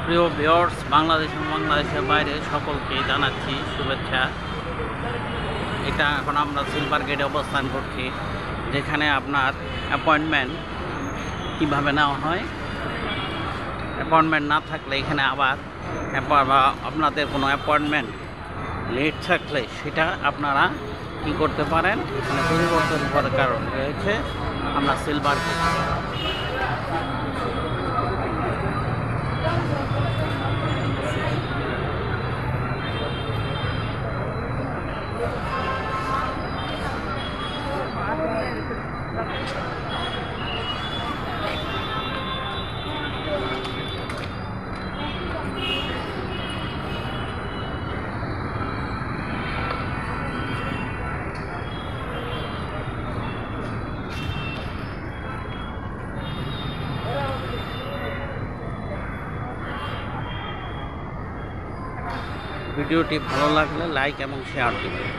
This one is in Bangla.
প্রিয় ভিউয়ার্স, বাংলাদেশ এবং বাংলাদেশের বাইরে সকলকে জানাচ্ছি শুভেচ্ছা। এখন আমরা সিলভার গেটে অবস্থান করছি, যেখানে আপনার অ্যাপয়েন্টমেন্ট কীভাবে নেওয়া হয়। অ্যাপয়েন্টমেন্ট না থাকলে এখানে আবার আপনাদের কোনো অ্যাপয়েন্টমেন্ট লেট থাকলে সেটা আপনারা কী করতে পারেন, এখানে পরিবর্তন করার কারণ রয়েছে। আমরা সিলভার গেট ভিডিওটি ভালো লাগলে লাইক এবং শেয়ার দেবেন।